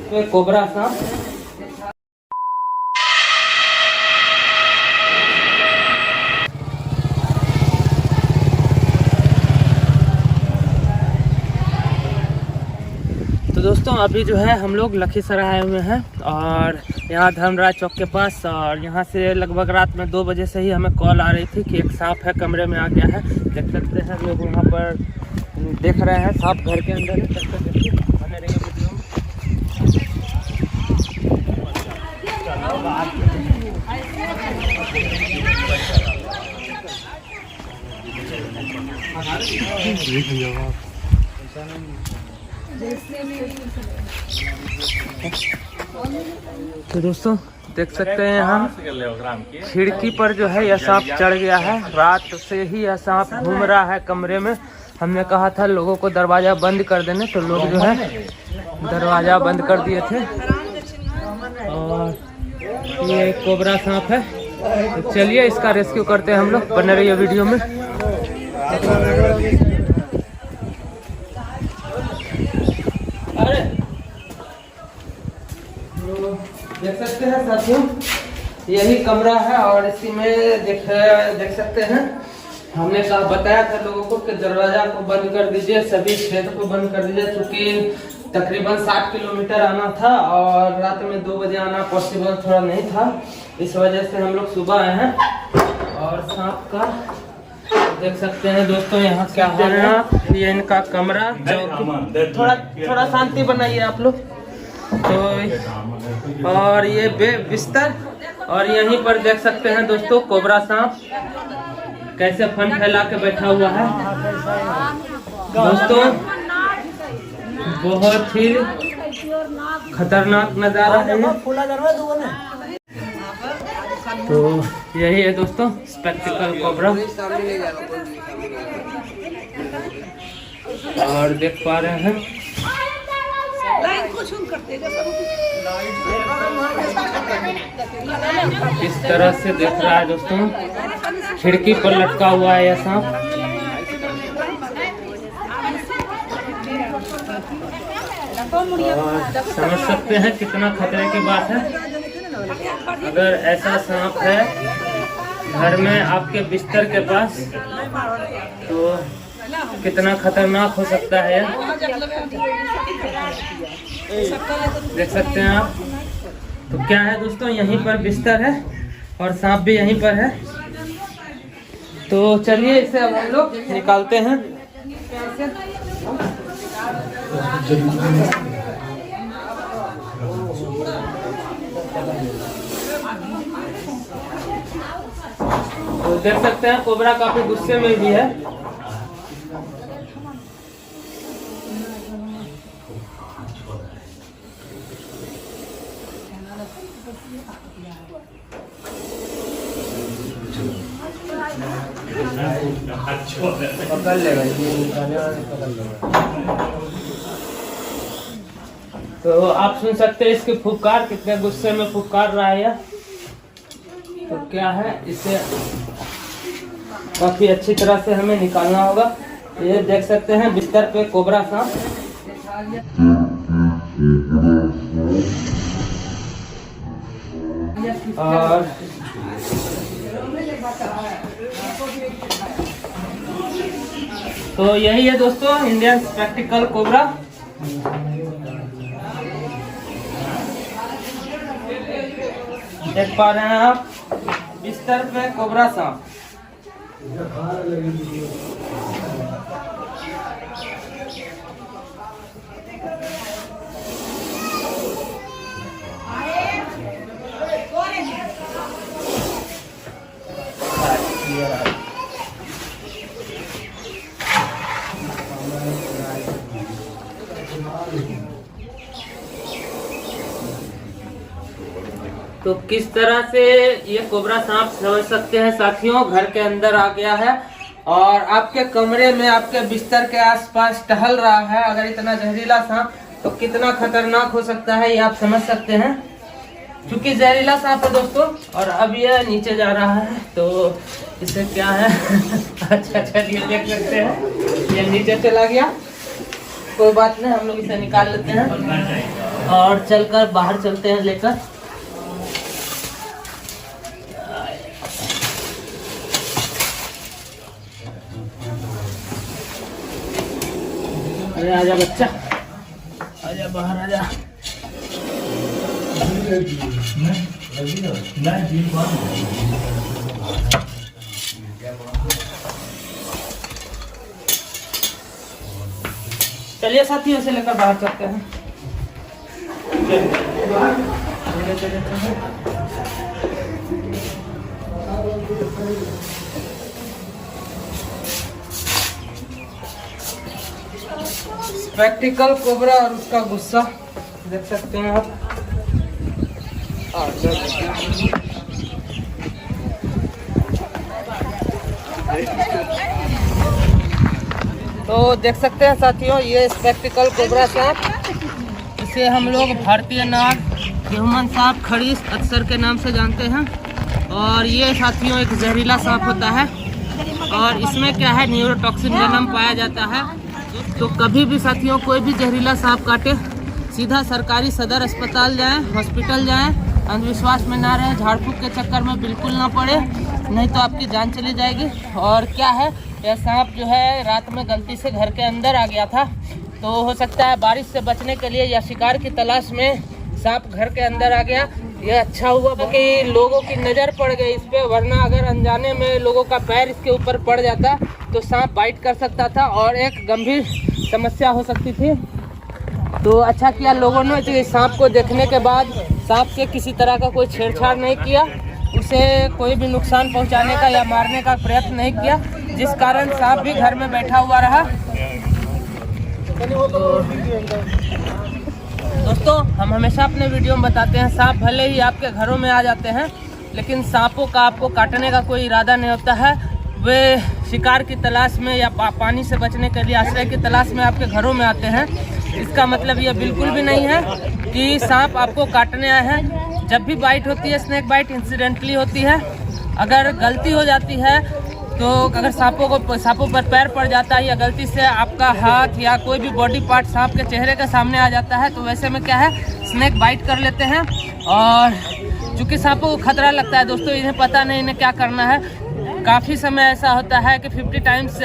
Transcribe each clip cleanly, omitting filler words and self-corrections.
पे कोबरा सांप। तो दोस्तों अभी जो है हम लोग लखीसराय आए हुए हैं और यहाँ धर्मराज चौक के पास, और यहाँ से लगभग रात में 2 बजे से ही हमें कॉल आ रही थी कि एक सांप है कमरे में आ गया है। देख सकते हैं लोग वहाँ पर देख रहे हैं, सांप घर के अंदर है। बने रहिए वीडियो में। तो दोस्तों देख सकते हैं हम खिड़की पर जो है यह सांप चढ़ गया है। रात से ही यह सांप घूम रहा है कमरे में। हमने कहा था लोगों को दरवाज़ा बंद कर देने, तो लोग जो है दरवाज़ा बंद कर दिए थे। और ये कोबरा सांप है, तो चलिए इसका रेस्क्यू करते हैं हम लोग। बने रहिए वीडियो में। देख सकते हैं साथियों, यही कमरा है और इसी में देख सकते हैं हमने बताया था लोगों को कि दरवाजा को बंद कर दीजिए, सभी क्षेत्र को बंद कर दीजिए, क्योंकि तकरीबन 60 किलोमीटर आना था और रात में 2 बजे आना पॉसिबल थोड़ा नहीं था। इस वजह से हम लोग सुबह आए हैं। और सांप का देख सकते हैं दोस्तों यहाँ क्या है। ये इनका कमरा, थोड़ा शांति बनाइए आप लोग। तो और ये बिस्तर, और यहीं पर देख सकते हैं दोस्तों कोबरा सांप कैसे फन फैला के बैठा हुआ है। दोस्तों बहुत ही खतरनाक नजारा है। तो यही है दोस्तों स्पेक्टिकल कोबरा, और देख पा रहे हैं इस तरह से देख रहा है दोस्तों। खिड़की पर लटका हुआ है यह सांप। और समझ सकते हैं कितना खतरे की बात है। अगर ऐसा सांप है घर में आपके बिस्तर के पास, तो कितना खतरनाक हो सकता है। देख सकते हैं आप। तो क्या है दोस्तों, यहीं पर बिस्तर है और सांप भी यहीं पर है। तो चलिए इसे अब हम लोग निकालते हैं। तो देख सकते हैं कोबरा काफी गुस्से में भी है। पकड़ लेगा, तो आप सुन सकते हैं इसके फुफकार, कितने गुस्से में फुफकार रहा है। तो क्या है, इसे काफी अच्छी तरह से हमें निकालना होगा। ये देख सकते हैं बिस्तर पे कोबरा सांप। और तो यही है दोस्तों इंडियन स्पेक्टिकल कोबरा। देख पा रहे हैं आप बिस्तर पे कोबरा सांप। तो किस तरह से ये कोबरा सांप समझ सकते हैं साथियों, घर के अंदर आ गया है और आपके कमरे में आपके बिस्तर के आसपास टहल रहा है। अगर इतना जहरीला सांप तो कितना खतरनाक हो सकता है ये आप समझ सकते हैं। क्योंकि जहरीला सांप है दोस्तों। और अब ये नीचे जा रहा है, तो इसे क्या है अच्छा चलिए देख सकते हैं ये नीचे चला गया। कोई बात नहीं, हम लोग इसे निकाल लेते हैं। और चलकर बाहर चलते हैं लेकर। अरे आजा बच्चा, आजा बाहर आजा। चलिए साथियों से लेकर बाहर चलते हैं। प्रैक्टिकल कोबरा और उसका गुस्सा देख सकते हैं आप। तो देख सकते हैं साथियों, ये स्पेक्टिकल कोबरा सांप, इसे हम लोग भारतीय नाग, ह्यूमन सांप, खड़ीस अक्सर के नाम से जानते हैं। और ये साथियों एक जहरीला सांप होता है और इसमें क्या है, न्यूरोटॉक्सिन वेनम पाया जाता है। तो कभी भी साथियों कोई भी जहरीला सांप काटे, सीधा सरकारी सदर अस्पताल जाएं, हॉस्पिटल जाएं, अंधविश्वास में ना रहें, झाड़ फूक के चक्कर में बिल्कुल ना पड़े, नहीं तो आपकी जान चली जाएगी। और क्या है, यह सांप जो है रात में गलती से घर के अंदर आ गया था, तो हो सकता है बारिश से बचने के लिए या शिकार की तलाश में सांप घर के अंदर आ गया। यह अच्छा हुआ कि लोगों की नज़र पड़ गई इस पे, वरना अगर अनजाने में लोगों का पैर इसके ऊपर पड़ जाता तो सांप बाइट कर सकता था और एक गंभीर समस्या हो सकती थी। तो अच्छा किया लोगों ने कि सांप को देखने के बाद सांप से किसी तरह का कोई छेड़छाड़ नहीं किया, उसे कोई भी नुकसान पहुंचाने का या मारने का प्रयत्न नहीं किया, जिस कारण सांप भी घर में बैठा हुआ रहा। दोस्तों, हम हमेशा अपने वीडियो में बताते हैं, सांप भले ही आपके घरों में आ जाते हैं, लेकिन सांपों का आपको काटने का कोई इरादा नहीं होता है। वे शिकार की तलाश में या पानी से बचने के लिए आश्रय की तलाश में आपके घरों में आते हैं। इसका मतलब यह बिल्कुल भी नहीं है कि सांप आपको काटने आए हैं। जब भी बाइट होती है, स्नेक बाइट इंसिडेंटली होती है। अगर गलती हो जाती है तो अगर सांपों पर पैर पड़ जाता है या गलती से आपका हाथ या कोई भी बॉडी पार्ट सांप के चेहरे के सामने आ जाता है, तो वैसे में क्या है, स्नेक बाइट कर लेते हैं। और चूँकि सांपों को खतरा लगता है दोस्तों, इन्हें पता नहीं इन्हें क्या करना है। काफ़ी समय ऐसा होता है कि 50 टाइम्स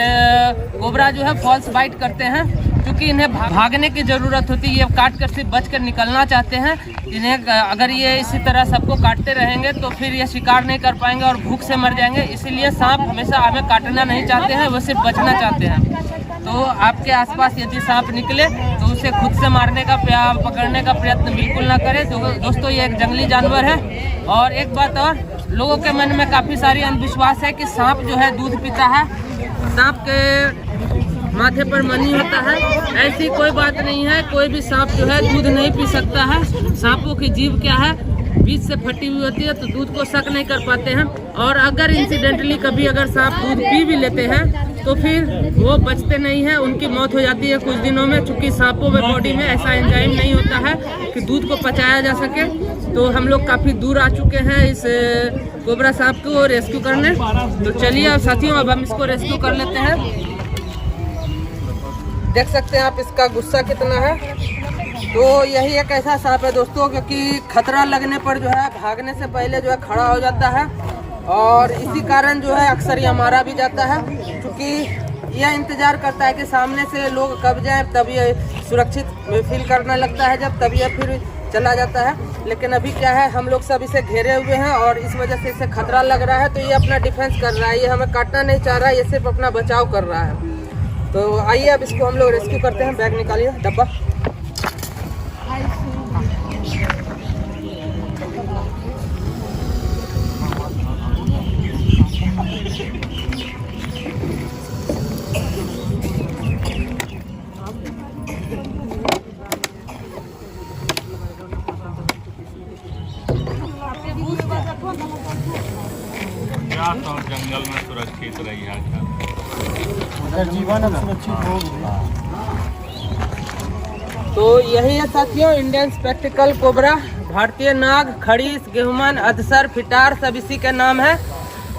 कोबरा जो है फॉल्स बाइट करते हैं, क्योंकि इन्हें भागने की ज़रूरत होती है। ये काट कर सिर्फ बच कर निकलना चाहते हैं। इन्हें अगर ये इसी तरह सबको काटते रहेंगे तो फिर ये शिकार नहीं कर पाएंगे और भूख से मर जाएंगे। इसीलिए सांप हमेशा हमें काटना नहीं चाहते हैं, वो सिर्फ बचना चाहते हैं। तो आपके आसपास यदि सांप निकले तो उसे खुद से मारने का पकड़ने का प्रयत्न बिल्कुल ना करें। तो दोस्तों, ये एक जंगली जानवर है। और एक बात और, लोगों के मन में काफ़ी सारी अंधविश्वास है कि सांप जो है दूध पीता है, सांप के माथे पर मनी होता है। ऐसी कोई बात नहीं है, कोई भी सांप जो है दूध नहीं पी सकता है। सांपों की जीभ क्या है, बीच से फटी हुई होती है, तो दूध को शक नहीं कर पाते हैं। और अगर इंसिडेंटली कभी अगर सांप दूध पी भी लेते हैं तो फिर वो बचते नहीं हैं, उनकी मौत हो जाती है कुछ दिनों में, चूँकि सांपों में बॉडी में ऐसा एंजाइम नहीं होता है कि दूध को पचाया जा सके। तो हम लोग काफ़ी दूर आ चुके हैं इस कोबरा सांप को रेस्क्यू करने। तो चलिए साथियों, अब हम इसको रेस्क्यू कर लेते हैं। देख सकते हैं आप इसका गुस्सा कितना है। तो यही एक ऐसा सांप है दोस्तों, क्योंकि खतरा लगने पर जो है भागने से पहले जो है खड़ा हो जाता है, और इसी कारण जो है अक्सर ये मारा भी जाता है, क्योंकि यह इंतज़ार करता है कि सामने से लोग कब जाएं, तब ये सुरक्षित फील करने लगता है, जब तब ये फिर चला जाता है। लेकिन अभी क्या है, हम लोग सब इसे घेरे हुए हैं और इस वजह से इसे खतरा लग रहा है, तो ये अपना डिफेंस कर रहा है। ये हमें काटना नहीं चाह रहा है, ये सिर्फ अपना बचाव कर रहा है। तो आइए अब इसको हम लोग रेस्क्यू करते हैं। बैग निकालिए, डब्बा। और जंगल में सुरक्षित रही है, जीवन सुरक्षित हो गया। तो यही है साथियों, इंडियन स्पेक्टिकल कोबरा, भारतीय नाग, खड़ीस, गेहुमन, अधसर, फिटार, सब इसी के नाम है।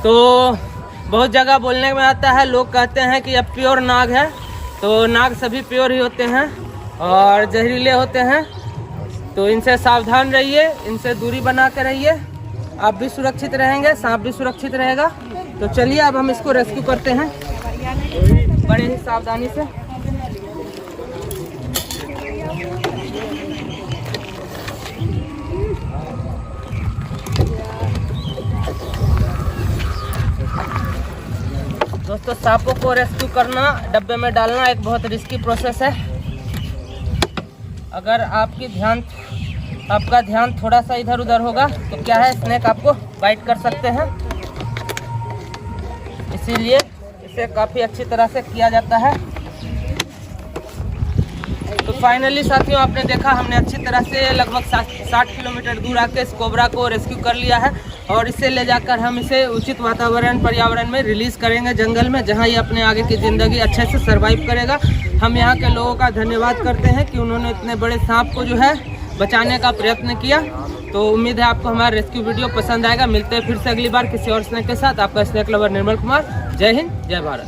तो बहुत जगह बोलने में आता है, लोग कहते हैं कि अब प्योर नाग है। तो नाग सभी प्योर ही होते हैं और जहरीले होते हैं। तो इनसे सावधान रहिए, इनसे दूरी बना के रहिए, आप भी सुरक्षित रहेंगे, सांप भी सुरक्षित रहेगा। तो चलिए अब हम इसको रेस्क्यू करते हैं बड़े ही सावधानी से। दोस्तों सांपों को रेस्क्यू करना, डब्बे में डालना एक बहुत रिस्की प्रोसेस है। अगर आपका ध्यान थोड़ा सा इधर उधर होगा तो क्या है, स्नेक आपको बाइट कर सकते हैं। इसीलिए इसे काफ़ी अच्छी तरह से किया जाता है। तो फाइनली साथियों आपने देखा, हमने अच्छी तरह से लगभग 60 किलोमीटर दूर आके इस कोबरा को रेस्क्यू कर लिया है और इसे ले जाकर हम इसे उचित पर्यावरण में रिलीज़ करेंगे जंगल में, जहां ये अपने आगे की ज़िंदगी अच्छे से सर्वाइव करेगा। हम यहाँ के लोगों का धन्यवाद करते हैं कि उन्होंने इतने बड़े सांप को जो है बचाने का प्रयत्न किया। तो उम्मीद है आपको हमारा रेस्क्यू वीडियो पसंद आएगा। मिलते हैं फिर से अगली बार किसी और स्नेक के साथ। आपका स्नेक लवर निर्मल कुमार। जय हिंद, जय भारत।